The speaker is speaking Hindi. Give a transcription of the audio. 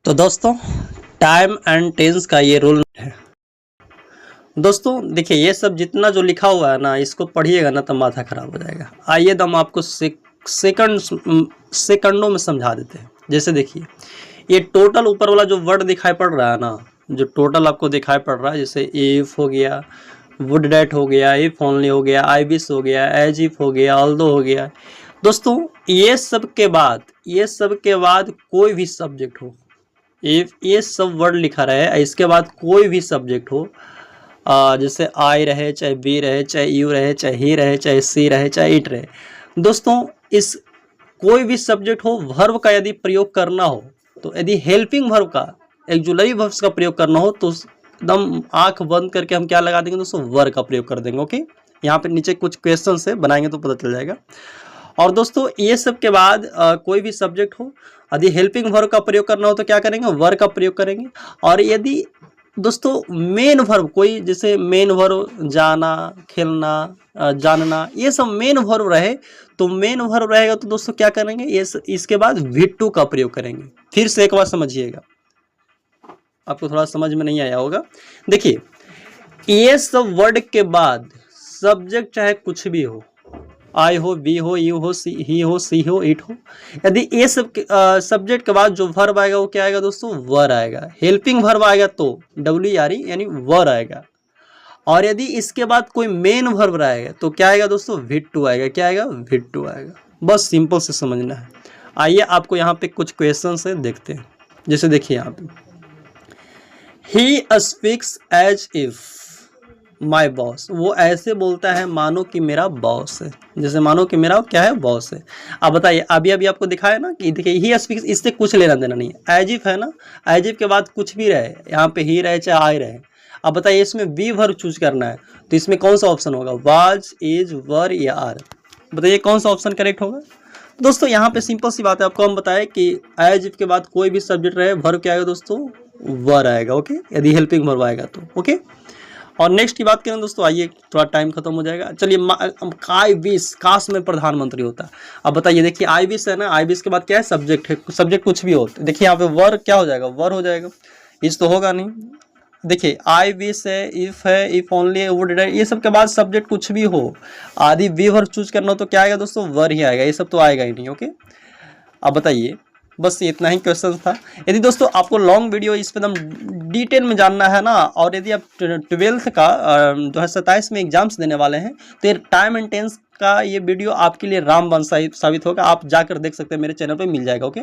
तो दोस्तों टाइम एंड टेंस का ये रूल है। दोस्तों देखिए ये सब जितना जो लिखा हुआ है ना, इसको पढ़िएगा ना तो माथा खराब हो जाएगा। आइए तो हम आपको सेकंडों में समझा देते हैं। जैसे देखिए ये टोटल ऊपर वाला जो वर्ड दिखाई पड़ रहा है ना, जो टोटल आपको दिखाई पड़ रहा है, जैसे इफ हो गया, वुड डैट हो गया, इफ ओनली हो गया, आई विश हो गया, एज इफ हो गया, ऑल्दो हो गया। दोस्तों ये सब के बाद कोई भी सब्जेक्ट हो, ये सब वर्ड लिखा रहे, इसके बाद कोई भी सब्जेक्ट हो, जैसे आई रहे, चाहे बी रहे, चाहे यू रहे, चाहे ही रहे, चाहे सी रहे, चाहे इट रहे। दोस्तों इस कोई भी सब्जेक्ट हो, वर्ब का यदि प्रयोग करना हो तो यदि हेल्पिंग वर्ब का, एक्जुलरी वर्ब्स का प्रयोग करना हो तो एकदम आंख बंद करके हम क्या लगा देंगे दोस्तों, वर का प्रयोग कर देंगे। ओके, यहाँ पे नीचे कुछ क्वेश्चन है, बनाएंगे तो पता चल जाएगा। और दोस्तों ये सब के बाद कोई भी सब्जेक्ट हो, यदि हेल्पिंग वर्ब का प्रयोग करना हो तो क्या करेंगे, वर का प्रयोग करेंगे। और यदि दोस्तों मेन वर्ब कोई, जैसे मेन वर्ब जाना, खेलना, जानना, ये सब मेन वर्ब रहे तो मेन वर्ब रहेगा तो दोस्तों क्या करेंगे, ये इसके बाद V2 का प्रयोग करेंगे। फिर से एक बार समझिएगा, आपको थोड़ा समझ में नहीं आया होगा। देखिए ये सब वर्ड के बाद सब्जेक्ट चाहे कुछ भी हो, आई हो, बी हो, यू हो, ही हो, सी हो, इट हो, यदि ये सब सब्जेक्ट के बाद जो वर्ब आएगा वो क्या आएगा दोस्तों, वर आएगा। हेल्पिंग वर्ब आएगा तो WR यानी वर आएगा। और यदि इसके बाद कोई मेन वर्ब रहेगा तो क्या आएगा दोस्तों, V2 आएगा। क्या आएगा, V2 आएगा। बस सिंपल से समझना है। आइए आपको यहाँ पे कुछ क्वेश्चन है, देखते हैं। जैसे देखिए यहाँ पे, he speaks as if my boss, वो ऐसे बोलता है मानो कि मेरा बॉस है। जैसे मानो कि मेरा क्या है, बॉस है। अब बताइए, अभी आपको दिखाया ना कि देखिए ही स्पीक्स, इससे कुछ लेना देना नहीं है। एज इफ है ना, एज इफ के बाद कुछ भी रहे, यहाँ पे ही रहे चाहे आई रहे। अब बताइए इसमें बी वर्ब चूज करना है तो इसमें कौन सा ऑप्शन होगा, वाज, इज, वर या आर। बताइए कौन सा ऑप्शन करेक्ट होगा। दोस्तों यहाँ पे सिंपल सी बात है, आपको हम बताएं कि एज इफ के बाद कोई भी सब्जेक्ट रहे, वर्ब क्या आएगा दोस्तों, वर आएगा। ओके, यदि हेल्पिंग वर्ब आएगा तो। ओके, और नेक्स्ट की बात करें दोस्तों, आइए थोड़ा टाइम खत्म हो जाएगा। चलिए आई विश, काश में प्रधानमंत्री होता। अब बताइए, देखिए आई विश है ना, आई विश के बाद क्या है, सब्जेक्ट है, सब्जेक्ट कुछ भी हो। देखिए यहाँ पे वर क्या हो जाएगा, वर हो जाएगा, इस तो होगा नहीं। देखिए आई विश है, इफ ओनली, वुड, ये सब के बाद सब्जेक्ट कुछ भी हो, आदि वी वर्ब चूज करना हो तो क्या आएगा दोस्तों, वर ही आएगा। ये सब तो आएगा ही नहीं। ओके, अब बताइए, बस इतना ही क्वेश्चन था। यदि दोस्तों आपको लॉन्ग वीडियो इस पर एकदम डिटेल में जानना है ना, और यदि आप 12th का 2027 में एग्जाम्स देने वाले हैं तो ये टाइम एंड टेंस का ये वीडियो आपके लिए रामबाण साबित होगा। आप जाकर देख सकते हैं, मेरे चैनल पे मिल जाएगा। ओके।